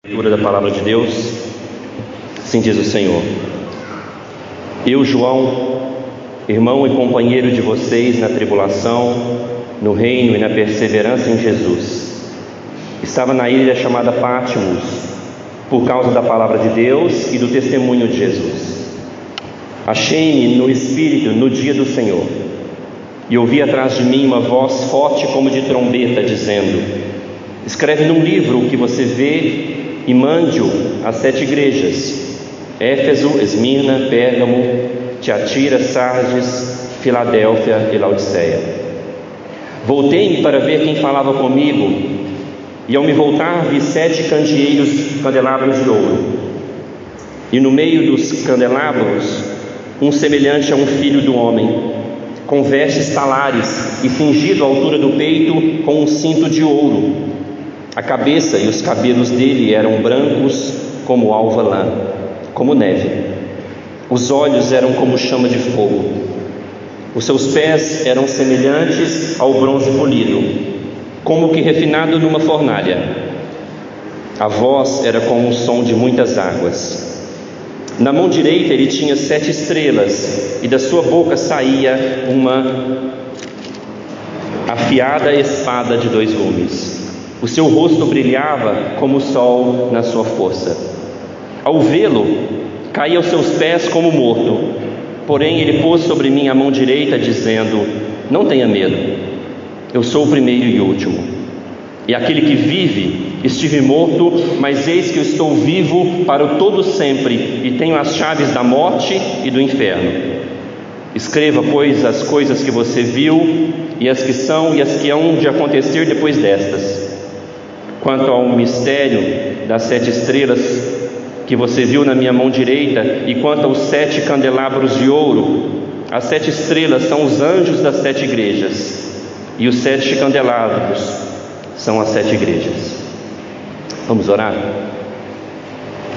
Leitura da palavra de Deus. Assim diz o Senhor: Eu, João, irmão e companheiro de vocês na tribulação, no reino e na perseverança em Jesus, estava na ilha chamada Patmos, por causa da palavra de Deus e do testemunho de Jesus. Achei-me no Espírito no dia do Senhor, e ouvi atrás de mim uma voz forte como de trombeta, dizendo: Escreve num livro o que você vê e mande-o às 7 igrejas: Éfeso, Esmirna, Pérgamo, Tiatira, Sardes, Filadélfia e Laodiceia. Voltei-me para ver quem falava comigo, e ao me voltar vi 7 candelabros de ouro, e no meio dos candelabros um semelhante a um filho do homem, com vestes talares e cingido à altura do peito com um cinto de ouro. A cabeça e os cabelos dele eram brancos como alva lã, como neve. Os olhos eram como chama de fogo. Os seus pés eram semelhantes ao bronze polido, como que refinado numa fornalha. A voz era como o som de muitas águas. Na mão direita ele tinha 7 estrelas, e da sua boca saía uma afiada espada de 2 gumes. O seu rosto brilhava como o sol na sua força. Ao vê-lo, caí aos seus pés como morto. Porém ele pôs sobre mim a mão direita, dizendo: Não tenha medo, eu sou o primeiro e último, e aquele que vive. Estive morto, mas eis que eu estou vivo para o todo sempre, e tenho as chaves da morte e do inferno. Escreva, pois, as coisas que você viu, e as que são e as que hão de acontecer depois destas. Quanto ao mistério das 7 estrelas que você viu na minha mão direita, e quanto aos 7 candelabros de ouro, as 7 estrelas são os anjos das 7 igrejas, e os 7 candelabros são as 7 igrejas. Vamos orar?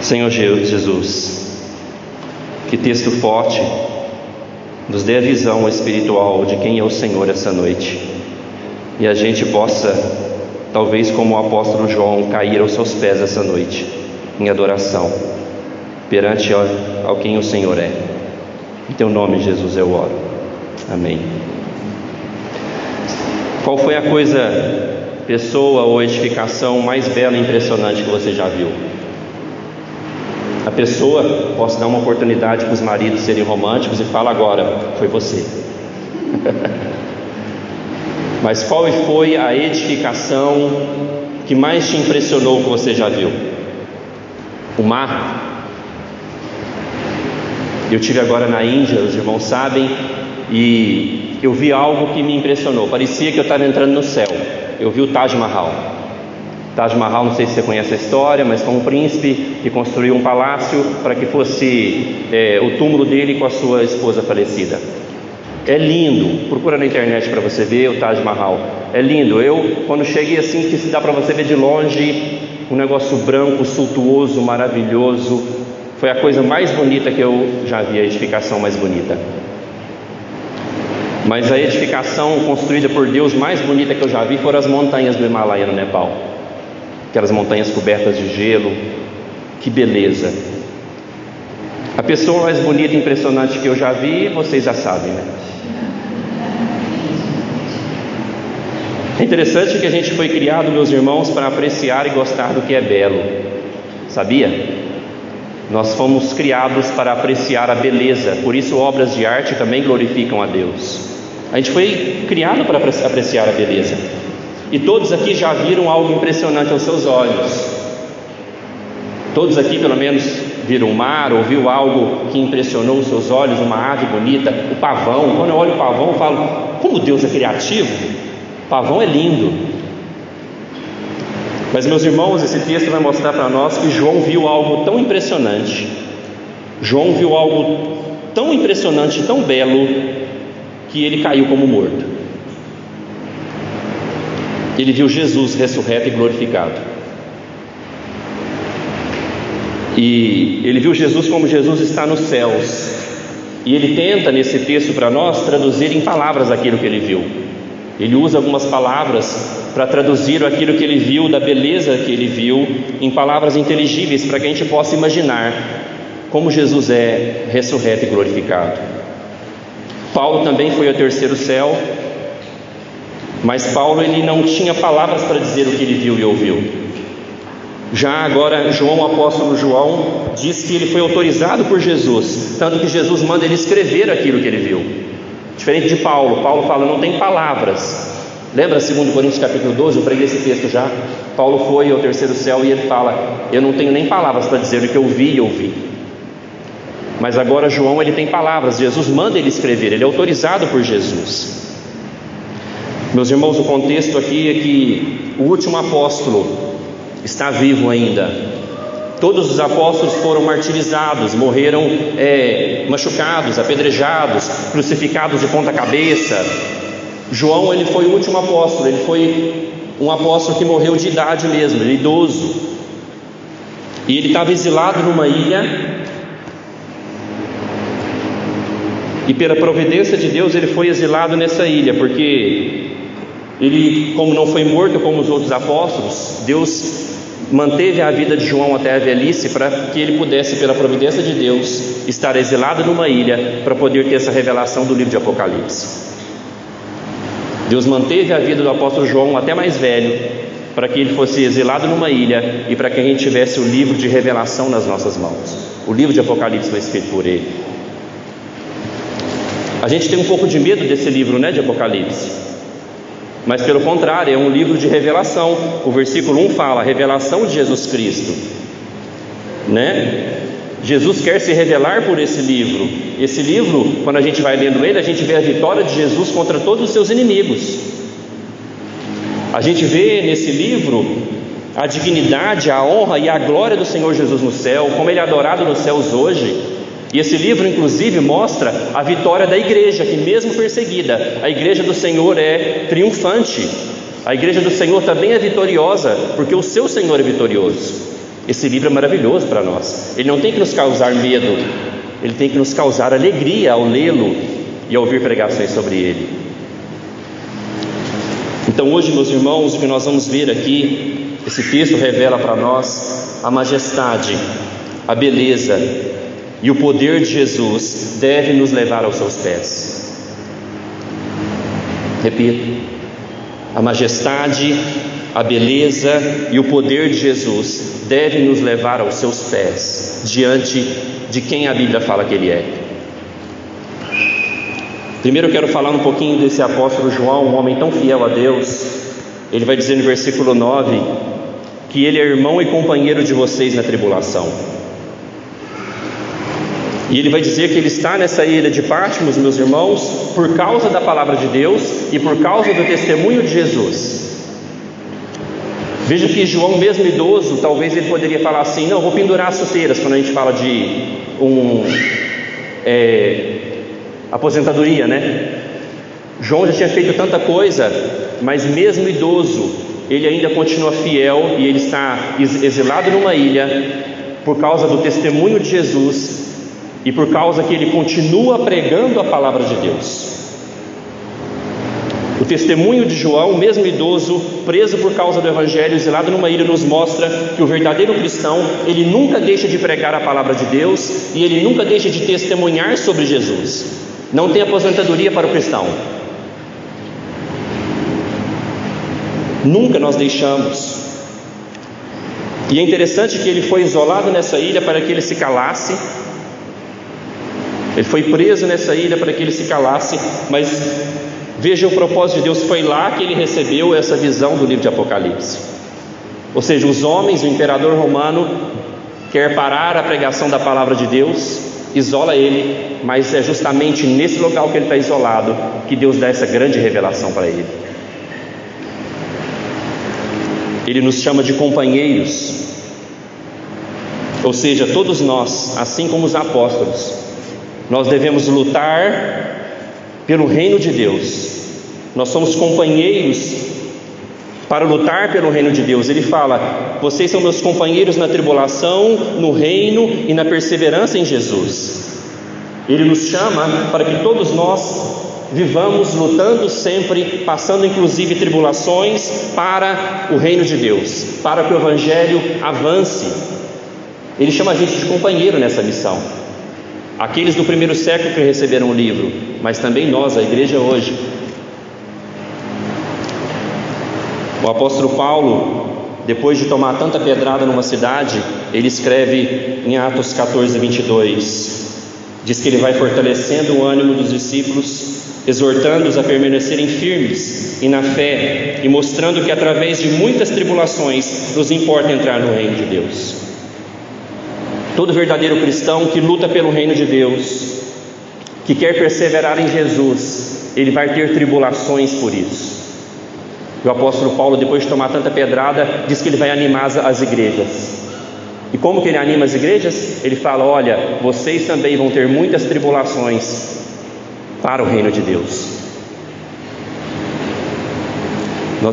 Senhor Jesus, que texto forte nos dê a visão espiritual de quem é o Senhor essa noite, e a gente possa, talvez como o apóstolo João, cair aos seus pés essa noite em adoração perante ao quem o Senhor é. Em teu nome, Jesus, eu oro. Amém. Qual foi a pessoa ou edificação mais bela e impressionante que você já viu? A pessoa, posso dar uma oportunidade para os maridos serem românticos e fala agora: foi você. Mas qual foi a edificação que mais te impressionou que você já viu? O mar. Eu estive agora na Índia, os irmãos sabem, e eu vi algo que me impressionou. Parecia que eu estava entrando no céu. Eu vi o Taj Mahal. Taj Mahal, não sei se você conhece a história, mas foi um príncipe que construiu um palácio para que fosse o túmulo dele com a sua esposa falecida. É lindo, procura na internet para você ver o Taj Mahal. É lindo. Eu, quando cheguei assim, que dá para você ver de longe, um negócio branco, suntuoso, maravilhoso. Foi a coisa mais bonita que eu já vi, a edificação mais bonita. Mas a edificação construída por Deus mais bonita que eu já vi foram as montanhas do Himalaia, no Nepal. Aquelas montanhas cobertas de gelo. Que beleza! A pessoa mais bonita e impressionante que eu já vi, vocês já sabem, né? É interessante que a gente foi criado, meus irmãos, para apreciar e gostar do que é belo. Sabia? Nós fomos criados para apreciar a beleza. Por isso obras de arte também glorificam a Deus. A gente foi criado para apreciar a beleza. E todos aqui já viram algo impressionante aos seus olhos. Todos aqui pelo menos viram o mar, ou viu algo que impressionou os seus olhos, uma ave bonita, o pavão. Quando eu olho o pavão eu falo: como Deus é criativo. O pavão é lindo. Mas, meus irmãos, esse texto vai mostrar para nós que João viu algo tão impressionante. João viu algo tão impressionante, tão belo, que ele caiu como morto. Ele viu Jesus ressurreto e glorificado. E ele viu Jesus como Jesus está nos céus. E ele tenta, nesse texto para nós, traduzir em palavras aquilo que ele viu. Ele usa algumas palavras para traduzir aquilo que ele viu, da beleza que ele viu, em palavras inteligíveis, para que a gente possa imaginar como Jesus é ressurreto e glorificado. Paulo também foi ao terceiro céu, mas Paulo ele não tinha palavras para dizer o que ele viu e ouviu. Já agora João, o apóstolo João, diz que ele foi autorizado por Jesus, tanto que Jesus manda ele escrever aquilo que ele viu. Diferente de Paulo, Paulo fala, não tem palavras. Lembra 2 Coríntios capítulo 12, eu preguei esse texto já. Paulo foi ao terceiro céu e ele fala, eu não tenho nem palavras para dizer o que eu vi e ouvi. Mas agora João ele tem palavras, Jesus manda ele escrever, ele é autorizado por Jesus. Meus irmãos, o contexto aqui é que o último apóstolo está vivo ainda. Todos os apóstolos foram martirizados, morreram machucados, apedrejados, crucificados de ponta cabeça. João ele foi o último apóstolo, ele foi um apóstolo que morreu de idade mesmo, ele é idoso. E ele estava exilado numa ilha, e pela providência de Deus ele foi exilado nessa ilha, porque ele, como não foi morto como os outros apóstolos, Deus manteve a vida de João até a velhice, para que ele pudesse, pela providência de Deus, estar exilado numa ilha, para poder ter essa revelação do livro de Apocalipse. Deus manteve a vida do apóstolo João até mais velho, para que ele fosse exilado numa ilha, e para que a gente tivesse o livro de revelação nas nossas mãos. O livro de Apocalipse foi escrito por ele. A gente tem um pouco de medo desse livro, de Apocalipse, mas pelo contrário, é um livro de revelação. O versículo 1 fala, a revelação de Jesus Cristo, Jesus quer se revelar por esse livro. Esse livro, quando a gente vai lendo ele, a gente vê a vitória de Jesus contra todos os seus inimigos. A gente vê nesse livro a dignidade, a honra e a glória do Senhor Jesus no céu, como ele é adorado nos céus hoje. E esse livro inclusive mostra a vitória da igreja, que mesmo perseguida, a igreja do Senhor é triunfante. A igreja do Senhor também é vitoriosa, porque o seu Senhor é vitorioso. Esse livro é maravilhoso para nós. Ele não tem que nos causar medo, ele tem que nos causar alegria ao lê-lo e ao ouvir pregações sobre ele. Então hoje, meus irmãos, o que nós vamos ver aqui, esse texto revela para nós a majestade, a beleza e o poder de Jesus deve nos levar aos seus pés. Repito, a majestade, a beleza e o poder de Jesus deve nos levar aos seus pés, diante de quem a Bíblia fala que ele é. Primeiro eu quero falar um pouquinho desse apóstolo João, um homem tão fiel a Deus. Ele vai dizer no versículo 9 que ele é irmão e companheiro de vocês na tribulação. E ele vai dizer que ele está nessa ilha de Patmos, meus irmãos, por causa da palavra de Deus e por causa do testemunho de Jesus. Veja que João, mesmo idoso, talvez ele poderia falar assim, não, vou pendurar as chuteiras, quando a gente fala de aposentadoria, João já tinha feito tanta coisa, mas mesmo idoso, ele ainda continua fiel, e ele está exilado numa ilha, por causa do testemunho de Jesus, e por causa que ele continua pregando a palavra de Deus. O testemunho de João, mesmo idoso, preso por causa do Evangelho, exilado numa ilha, nos mostra que o verdadeiro cristão, ele nunca deixa de pregar a palavra de Deus, e ele nunca deixa de testemunhar sobre Jesus. Não tem aposentadoria para o cristão. Nunca nós deixamos. E é interessante que ele foi isolado nessa ilha para que ele se calasse. Ele foi preso nessa ilha para que ele se calasse, mas veja o propósito de Deus, foi lá que ele recebeu essa visão do livro de Apocalipse. Ou seja, os homens, o imperador romano quer parar a pregação da palavra de Deus, isola ele, mas é justamente nesse local que ele está isolado que Deus dá essa grande revelação para ele. Ele nos chama de companheiros, ou seja, todos nós, assim como os apóstolos, nós devemos lutar pelo reino de Deus. Nós somos companheiros para lutar pelo reino de Deus. Ele fala, vocês são meus companheiros na tribulação, no reino e na perseverança em Jesus. Ele nos chama para que todos nós vivamos lutando sempre, passando inclusive tribulações para o reino de Deus, para que o Evangelho avance. Ele chama a gente de companheiro nessa missão. Aqueles do primeiro século que receberam o livro, mas também nós, a igreja hoje. O apóstolo Paulo, depois de tomar tanta pedrada numa cidade, ele escreve em Atos 14, 22, diz que ele vai fortalecendo o ânimo dos discípulos, exortando-os a permanecerem firmes e na fé, e mostrando que através de muitas tribulações nos importa entrar no reino de Deus. Todo verdadeiro cristão que luta pelo reino de Deus, que quer perseverar em Jesus, ele vai ter tribulações por isso. E o apóstolo Paulo, depois de tomar tanta pedrada, diz que ele vai animar as igrejas. E como que ele anima as igrejas? Ele fala: olha, vocês também vão ter muitas tribulações para o reino de Deus.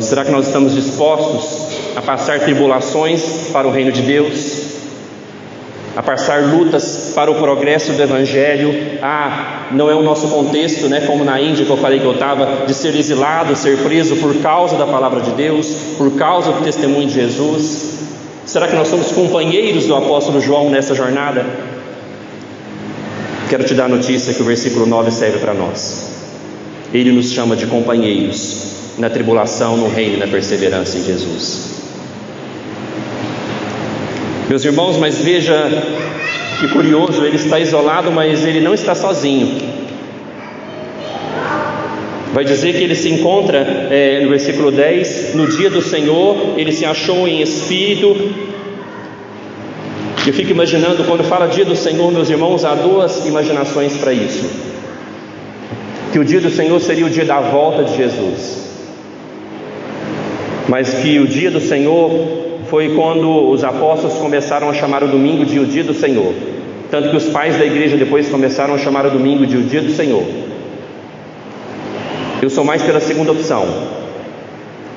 Será que nós estamos dispostos a passar tribulações para o reino de Deus? A passar lutas para o progresso do Evangelho? Não é o nosso contexto, como na Índia que eu falei que eu estava, de ser exilado, ser preso por causa da palavra de Deus, por causa do testemunho de Jesus. Será que nós somos companheiros do apóstolo João nessa jornada? Quero te dar a notícia que o versículo 9 serve para nós. Ele nos chama de companheiros na tribulação, no reino e na perseverança em Jesus. Meus irmãos, mas veja que curioso, ele está isolado, mas ele não está sozinho. Vai dizer que ele se encontra, no versículo 10, no dia do Senhor, ele se achou em espírito. Eu fico imaginando, quando fala dia do Senhor, meus irmãos, há duas imaginações para isso. Que o dia do Senhor seria o dia da volta de Jesus, mas que o dia do Senhor foi quando os apóstolos começaram a chamar o domingo de o dia do Senhor. Tanto que os pais da igreja depois começaram a chamar o domingo de o dia do Senhor. Eu sou mais pela segunda opção,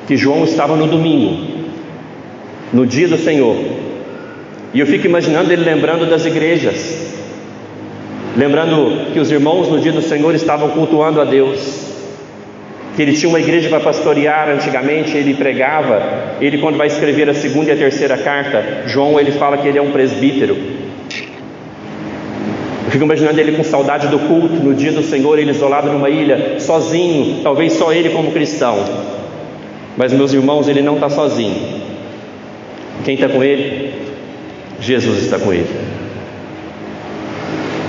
que João estava no domingo, no dia do Senhor. E eu fico imaginando ele lembrando das igrejas, lembrando que os irmãos no dia do Senhor estavam cultuando a Deus, que ele tinha uma igreja para pastorear antigamente, ele pregava. Ele, quando vai escrever a segunda e a terceira carta, João, ele fala que ele é um presbítero. Eu fico imaginando ele com saudade do culto, no dia do Senhor, ele isolado numa ilha, sozinho, talvez só ele como cristão. Mas, meus irmãos, ele não está sozinho. Quem está com ele? Jesus está com ele.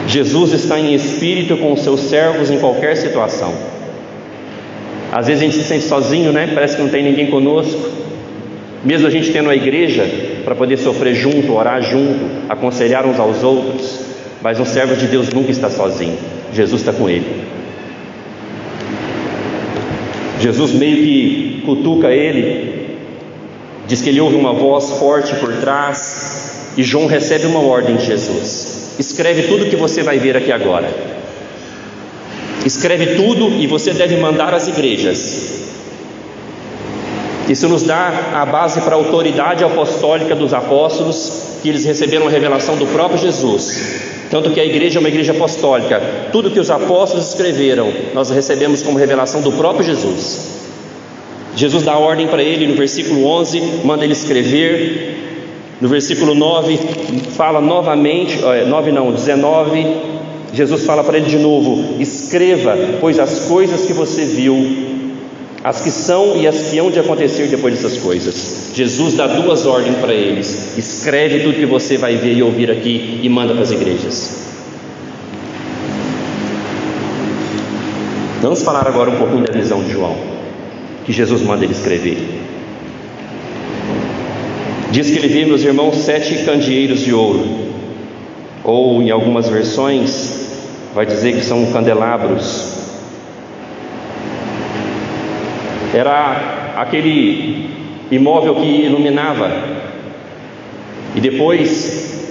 Jesus está em espírito com os seus servos em qualquer situação. Às vezes a gente se sente sozinho, parece que não tem ninguém conosco. Mesmo a gente tendo a igreja para poder sofrer junto, orar junto, aconselhar uns aos outros, mas um servo de Deus nunca está sozinho. Jesus está com ele. Jesus meio que cutuca ele, diz que ele ouve uma voz forte por trás, e João recebe uma ordem de Jesus: escreve tudo que você vai ver aqui agora. Escreve tudo e você deve mandar às igrejas. Isso nos dá a base para a autoridade apostólica dos apóstolos, que eles receberam a revelação do próprio Jesus. Tanto que a igreja é uma igreja apostólica. Tudo que os apóstolos escreveram, nós recebemos como revelação do próprio Jesus. Jesus dá ordem para ele no versículo 11, manda ele escrever. No versículo 9, fala novamente, 19, Jesus fala para ele de novo: escreva, pois as coisas que você viu, as que são e as que hão de acontecer depois dessas coisas. Jesus dá duas ordens para eles: escreve tudo que você vai ver e ouvir aqui e manda para as igrejas. Vamos falar agora um pouquinho da visão de João, que Jesus manda ele escrever. Diz que ele vê, meus irmãos, 7 candeeiros de ouro, ou em algumas versões vai dizer que são candelabros. Era aquele imóvel que iluminava. E depois,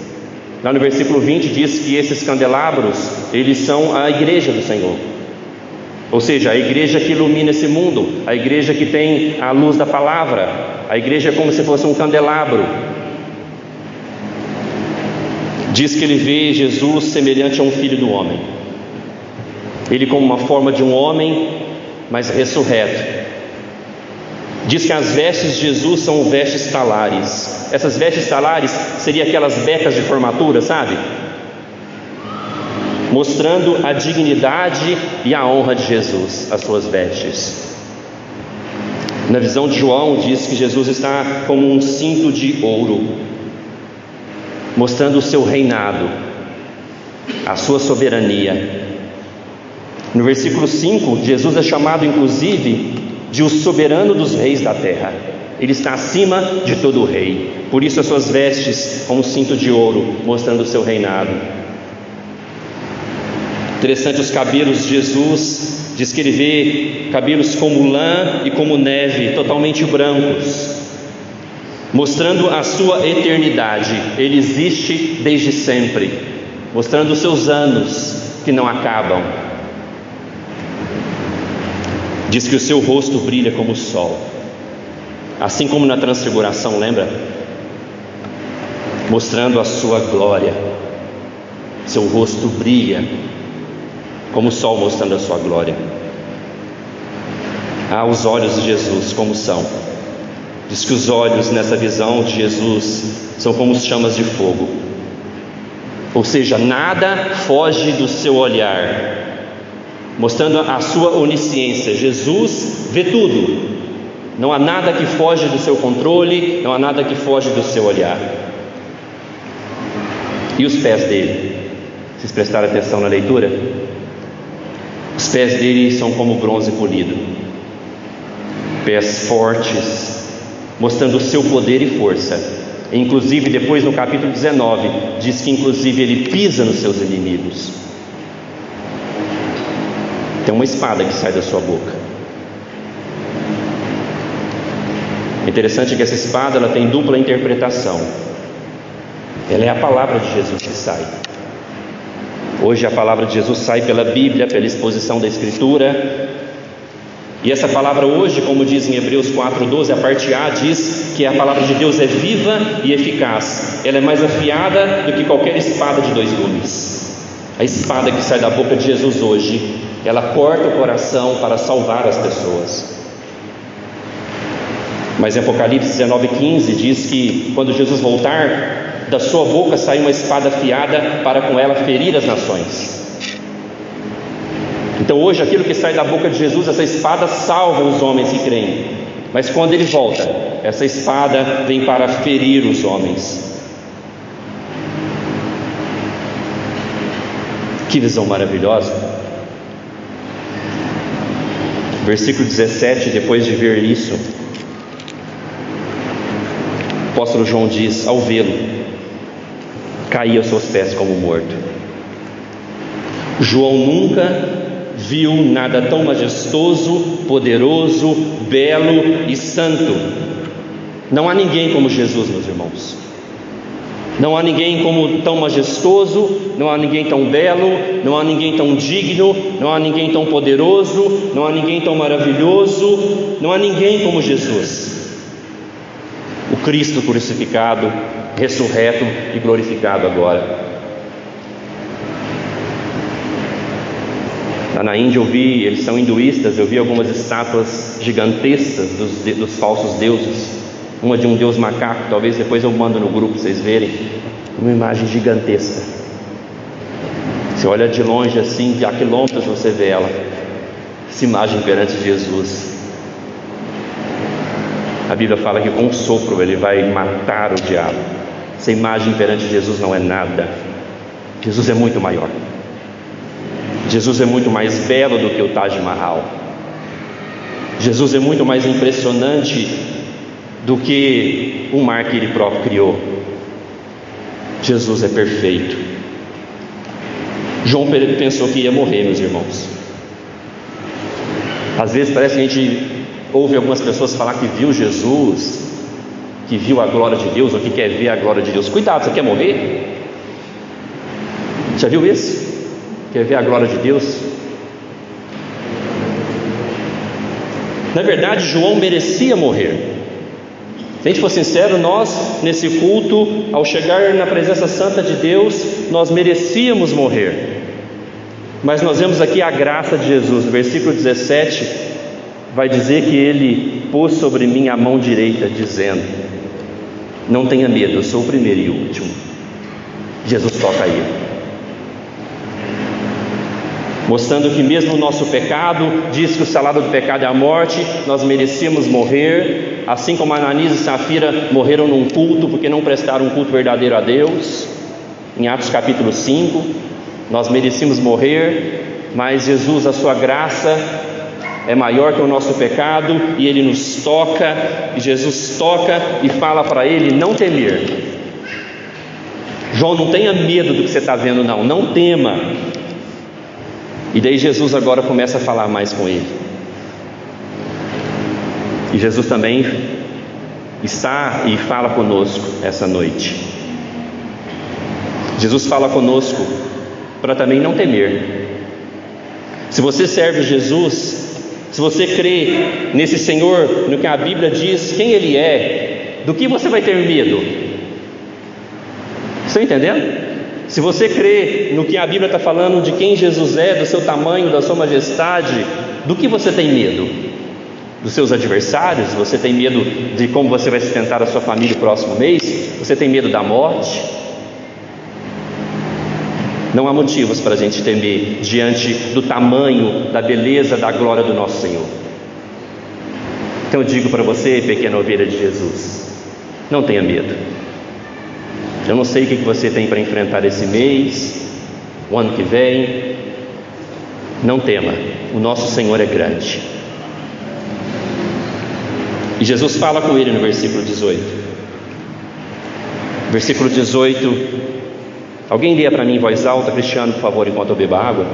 lá no versículo 20, diz que esses candelabros, eles são a igreja do Senhor. Ou seja, a igreja que ilumina esse mundo, a igreja que tem a luz da palavra. A igreja é como se fosse um candelabro. Diz que ele vê Jesus semelhante a um filho do homem. Ele como uma forma de um homem, mas ressurreto. Diz que as vestes de Jesus são vestes talares. Essas vestes talares seriam aquelas becas de formatura, sabe? Mostrando a dignidade e a honra de Jesus, as suas vestes. Na visão de João, diz que Jesus está como um cinto de ouro, mostrando o seu reinado, a sua soberania. No versículo 5, Jesus é chamado inclusive de o soberano dos reis da terra. Ele está acima de todo rei. Por isso as suas vestes como um cinto de ouro, mostrando o seu reinado. Interessante os cabelos de Jesus. Diz que ele vê cabelos como lã e como neve, totalmente brancos, mostrando a sua eternidade. Ele existe desde sempre, mostrando os seus anos que não acabam. Diz que o seu rosto brilha como o sol, assim como na transfiguração, lembra? Mostrando a sua glória. Seu rosto brilha como o sol, mostrando a sua glória. Os olhos de Jesus como são? Diz que os olhos nessa visão de Jesus são como chamas de fogo. Ou seja, nada foge do seu olhar, mostrando a sua onisciência. Jesus vê tudo. Não há nada que foge do seu controle, não há nada que foge do seu olhar. E os pés dele? Vocês prestaram atenção na leitura? Os pés dele são como bronze polido. Pés fortes, mostrando o seu poder e força. Inclusive depois no capítulo 19, diz que inclusive ele pisa nos seus inimigos. Tem uma espada que sai da sua boca. É interessante que essa espada ela tem dupla interpretação. Ela é a palavra de Jesus que sai. Hoje a palavra de Jesus sai pela Bíblia, pela exposição da Escritura. E essa palavra hoje, como diz em Hebreus 4:12, a parte A diz que a palavra de Deus é viva e eficaz. Ela é mais afiada do que qualquer espada de 2 gumes. A espada que sai da boca de Jesus hoje, ela corta o coração para salvar as pessoas. Mas em Apocalipse 19:15 diz que quando Jesus voltar, da sua boca sai uma espada afiada para com ela ferir as nações. Então hoje aquilo que sai da boca de Jesus, essa espada salva os homens que creem. Mas quando ele volta, essa espada vem para ferir os homens. Que visão maravilhosa. Versículo 17, depois de ver isso, o apóstolo João diz: ao vê-lo, caí aos seus pés como morto. João nunca viu nada tão majestoso, poderoso, belo e santo. Não há ninguém como Jesus, meus irmãos. Não há ninguém como tão majestoso, não há ninguém tão belo, não há ninguém tão digno, não há ninguém tão poderoso, não há ninguém tão maravilhoso, não há ninguém como Jesus, o Cristo crucificado, ressurreto e glorificado agora. Lá na Índia eles são hinduístas, eu vi algumas estátuas gigantescas dos falsos deuses. Uma de um deus macaco, talvez depois eu mando no grupo para vocês verem. Uma imagem gigantesca. Você olha de longe assim, a quilômetros você vê ela. Essa imagem perante Jesus. A Bíblia fala que com um sopro ele vai matar o diabo. Essa imagem perante Jesus não é nada. Jesus é muito maior. Jesus é muito mais belo do que o Taj Mahal. Jesus é muito mais impressionante do que o mar que ele próprio criou. Jesus é perfeito. João pensou que ia morrer, meus irmãos. Às vezes parece que a gente ouve algumas pessoas falar que viu Jesus, que viu a glória de Deus, ou que quer ver a glória de Deus. Cuidado, você quer morrer? Já viu isso? Quer ver a glória de Deus? Na verdade, João merecia morrer. Se a gente for sincero, nós nesse culto, ao chegar na presença santa de Deus, nós merecíamos morrer. Mas nós vemos aqui a graça de Jesus. No versículo 17 vai dizer que Ele pôs sobre mim a mão direita, dizendo: não tenha medo, eu sou o primeiro e o último. Jesus toca ele, mostrando que mesmo o nosso pecado, diz que o salário do pecado é a morte, nós merecíamos morrer, assim como Ananias e Safira morreram num culto, porque não prestaram um culto verdadeiro a Deus. Em Atos capítulo 5, nós merecíamos morrer, mas Jesus, a sua graça é maior que o nosso pecado, e Ele nos toca, e Jesus toca e fala para ele não temer. João, não tenha medo do que você está vendo, não tema. E daí Jesus agora começa a falar mais com ele. E Jesus também está e fala conosco essa noite. Jesus fala conosco para também não temer. Se você serve Jesus, se você crê nesse Senhor, no que a Bíblia diz, quem Ele é, do que você vai ter medo? Estão entendendo? Se você crê no que a Bíblia está falando de quem Jesus é, do seu tamanho, da sua majestade, do que você tem medo? Dos seus adversários? Você tem medo de como você vai sustentar a sua família no próximo mês? Você tem medo da morte? Não há motivos para a gente temer diante do tamanho, da beleza, da glória do nosso Senhor. Então eu digo para você, pequena ovelha de Jesus, não tenha medo. Eu não sei o que você tem para enfrentar esse mês, o ano que vem. Não tema, o nosso Senhor é grande. E Jesus fala com ele no versículo 18. Versículo 18, alguém lê para mim em voz alta, Cristiano, por favor, enquanto eu bebo água.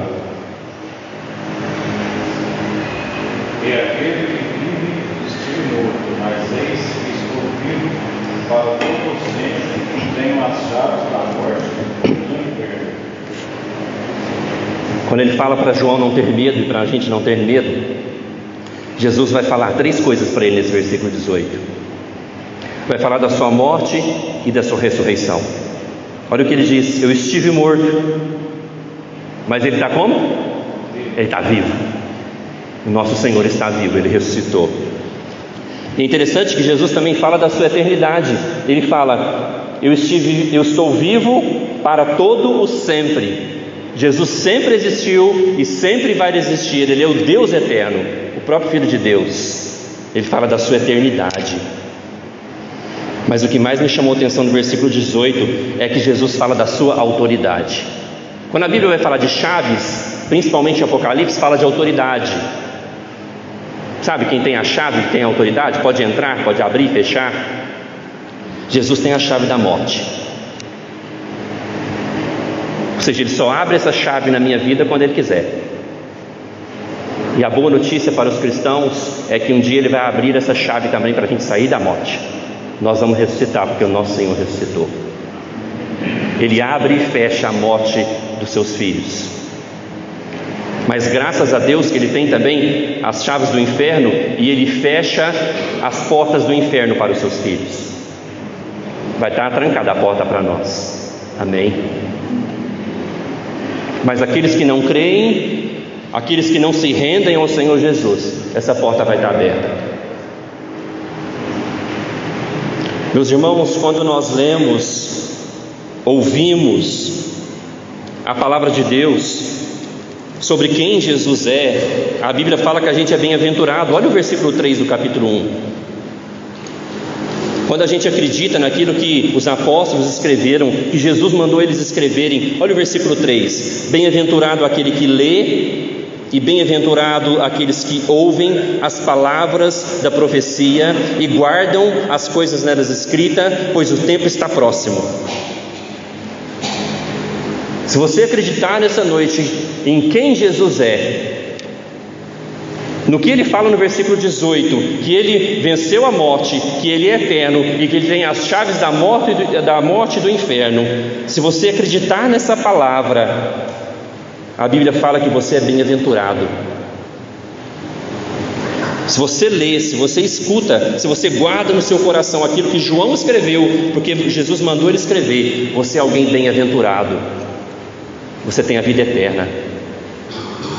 E aquele que vive estive morto, mas eis que estou vivo para todo sempre, tenho as chaves da morte e do inferno. Quando ele fala para João não ter medo e para a gente não ter medo, Jesus vai falar três coisas para ele nesse versículo 18. Vai falar da sua morte e da sua ressurreição. Olha o que ele diz: eu estive morto, mas ele está como? Ele está vivo. O nosso Senhor está vivo, Ele ressuscitou. E é interessante que Jesus também fala da sua eternidade. Ele fala: eu estou vivo para todo o sempre. Jesus sempre existiu e sempre vai existir. Ele é o Deus eterno, o próprio Filho de Deus. Ele fala da sua eternidade. Mas o que mais me chamou a atenção no versículo 18 é que Jesus fala da sua autoridade. Quando a Bíblia vai falar de chaves, principalmente em Apocalipse, fala de autoridade. Sabe quem tem a chave, tem a autoridade? Pode entrar, pode abrir, fechar. Jesus tem a chave da morte. Ou seja, Ele só abre essa chave na minha vida quando Ele quiser. E a boa notícia para os cristãos é que um dia Ele vai abrir essa chave também para a gente sair da morte. Nós vamos ressuscitar, porque o nosso Senhor ressuscitou. Ele abre e fecha a morte dos seus filhos. Mas graças a Deus que Ele tem também as chaves do inferno, e Ele fecha as portas do inferno para os seus filhos. Vai estar trancada a porta para nós. Amém? Mas aqueles que não creem, aqueles que não se rendem ao Senhor Jesus, essa porta vai estar aberta. Meus irmãos, quando nós lemos, ouvimos a palavra de Deus sobre quem Jesus é, a Bíblia fala que a gente é bem-aventurado. Olha o versículo 3 do capítulo 1. Quando a gente acredita naquilo que os apóstolos escreveram, que Jesus mandou eles escreverem, olha o versículo 3: bem-aventurado aquele que lê, e bem-aventurado aqueles que ouvem as palavras da profecia e guardam as coisas nelas escritas, pois o tempo está próximo. Se você acreditar nessa noite em quem Jesus é, no que Ele fala no versículo 18, que Ele venceu a morte, que Ele é eterno e que Ele tem as chaves da morte e do inferno, se você acreditar nessa palavra, a Bíblia fala que você é bem-aventurado. Se você lê, se você escuta, se você guarda no seu coração aquilo que João escreveu, porque Jesus mandou ele escrever, você é alguém bem-aventurado. Você tem a vida eterna.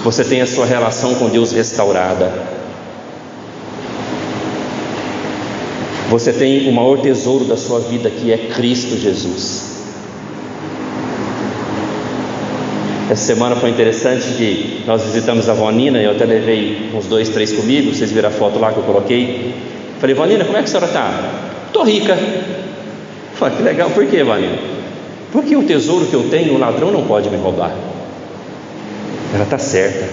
você tem a sua relação com Deus restaurada. Você tem o maior tesouro da sua vida, que é Cristo Jesus. Essa semana foi interessante que nós visitamos a avó Nina, eu até levei uns 2, 3 comigo, vocês viram a foto lá que eu coloquei. Falei, vó Nina, como é que a senhora está? Estou rica. Falei, que legal, por quê, vó Nina? Porque o tesouro que eu tenho, o ladrão não pode me roubar. Ela está certa.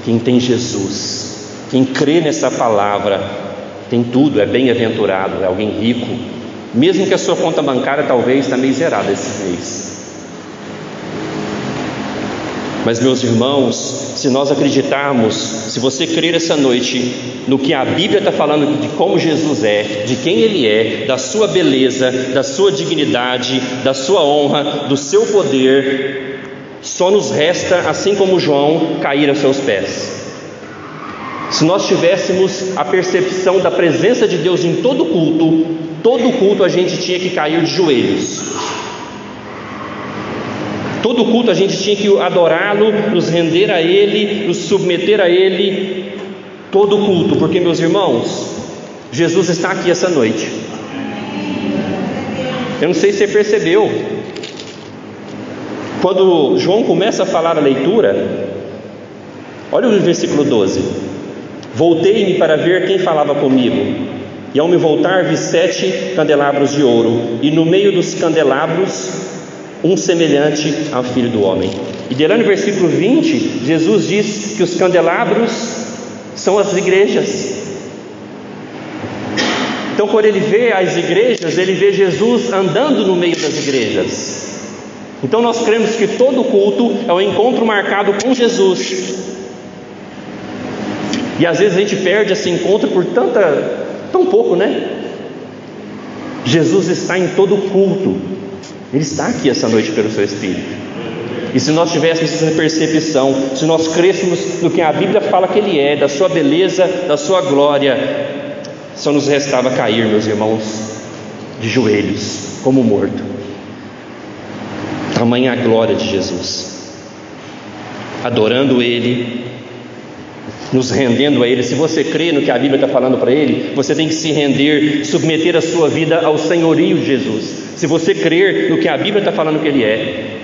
Quem tem Jesus, quem crê nessa palavra, tem tudo, é bem-aventurado, é alguém rico, mesmo que a sua conta bancária talvez está meio zerada esse mês. Mas, meus irmãos, se nós acreditarmos, se você crer essa noite no que a Bíblia está falando de como Jesus é, de quem Ele é, da sua beleza, da sua dignidade, da sua honra, do seu poder, só nos resta, assim como João, cair aos seus pés. Se nós tivéssemos a percepção da presença de Deus em todo culto a gente tinha que cair de joelhos. Todo culto a gente tinha que adorá-lo, nos render a Ele, nos submeter a Ele. Todo culto, porque, meus irmãos, Jesus está aqui essa noite. Eu não sei se você percebeu, quando João começa a falar a leitura, olha o versículo 12: voltei-me para ver quem falava comigo, e ao me voltar vi 7 candelabros de ouro, e no meio dos candelabros um semelhante ao Filho do Homem. E de lá no versículo 20, Jesus diz que os candelabros são as igrejas. Então, quando ele vê as igrejas, ele vê Jesus andando no meio das igrejas. Então, nós cremos que todo culto é um encontro marcado com Jesus. E às vezes a gente perde esse encontro por tão pouco, né? Jesus está em todo culto. Ele está aqui essa noite pelo seu Espírito. E se nós tivéssemos essa percepção, se nós crêssemos no que a Bíblia fala que Ele é, da sua beleza, da sua glória, só nos restava cair, meus irmãos, de joelhos, como morto. Tamanha a glória de Jesus, adorando Ele, nos rendendo a Ele. Se você crê no que a Bíblia está falando para Ele, você tem que se render, submeter a sua vida ao senhorio de Jesus. Se você crer no que a Bíblia está falando que Ele é,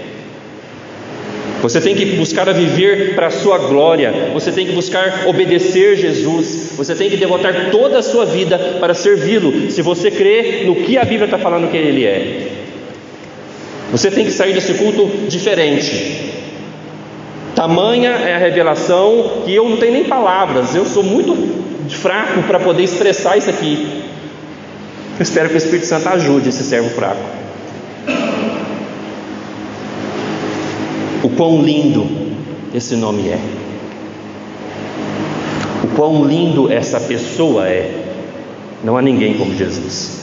você tem que buscar a viver para a sua glória, você tem que buscar obedecer Jesus, você tem que devotar toda a sua vida para servi-lo. Se você crê no que a Bíblia está falando que Ele é, você tem que sair desse culto diferente. Tamanha é a revelação que eu não tenho nem palavras, eu sou muito fraco para poder expressar isso aqui. Eu espero que o Espírito Santo ajude esse servo fraco. O quão lindo esse nome é, o quão lindo essa pessoa é. Não há ninguém como Jesus.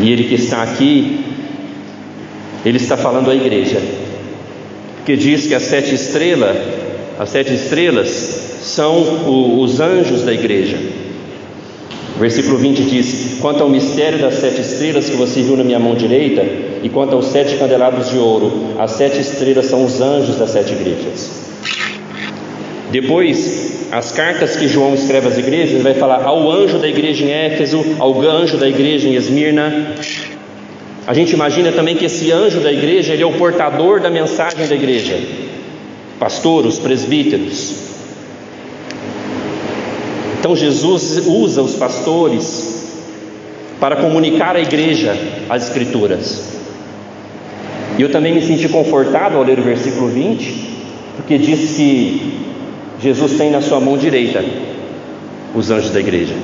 E Ele que está aqui, Ele está falando à igreja, que diz que as 7 estrelas são os anjos da igreja. O versículo 20 diz: quanto ao mistério das 7 estrelas que você viu na minha mão direita, e quanto aos 7 candelabros de ouro, as 7 estrelas são os anjos das 7 igrejas. Depois, as cartas que João escreve às igrejas, ele vai falar ao anjo da igreja em Éfeso, ao anjo da igreja em Esmirna. A gente imagina também que esse anjo da igreja, ele é o portador da mensagem da igreja, pastor, os presbíteros. Então Jesus usa os pastores para comunicar à igreja as escrituras. E eu também me senti confortado ao ler o versículo 20, porque diz que Jesus tem na sua mão direita os anjos da igreja.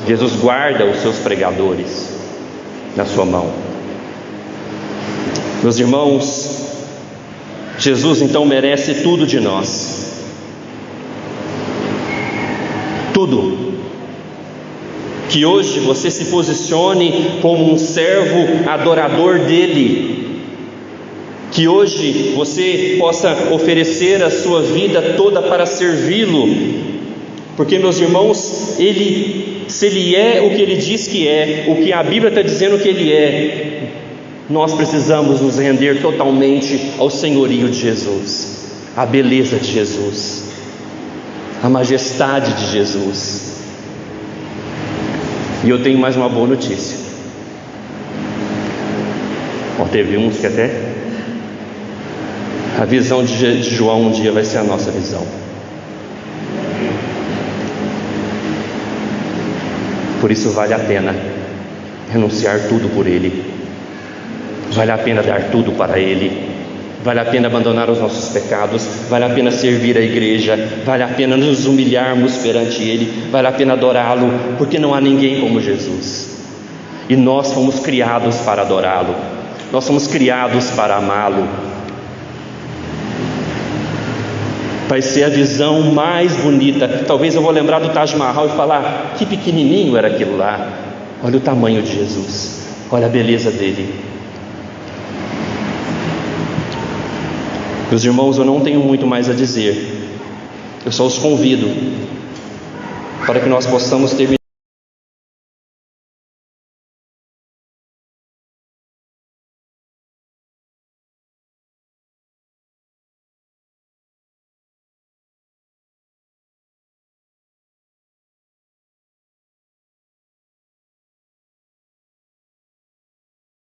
Jesus guarda os seus pregadores na sua mão. Meus irmãos, Jesus então merece tudo de nós. Tudo. Que hoje você se posicione como um servo adorador dele. Que hoje você possa oferecer a sua vida toda para servi-lo. Porque, meus irmãos, se Ele é o que Ele diz que é, o que a Bíblia está dizendo que Ele é, Nós precisamos nos render totalmente ao senhorio de Jesus, à beleza de Jesus, à majestade de Jesus. E eu tenho mais uma boa notícia. Teve uns que até a visão de João um dia vai ser a nossa visão. Por isso vale a pena renunciar tudo por Ele, vale a pena dar tudo para Ele, vale a pena abandonar os nossos pecados, vale a pena servir a igreja, vale a pena nos humilharmos perante Ele, vale a pena adorá-lo, porque não há ninguém como Jesus, e nós fomos criados para adorá-lo, nós somos criados para amá-lo. Vai ser a visão mais bonita. Talvez eu vou lembrar do Taj Mahal e falar: que pequenininho era aquilo lá. Olha o tamanho de Jesus, olha a beleza dele. Meus irmãos, eu não tenho muito mais a dizer. Eu só os convido para que nós possamos terminar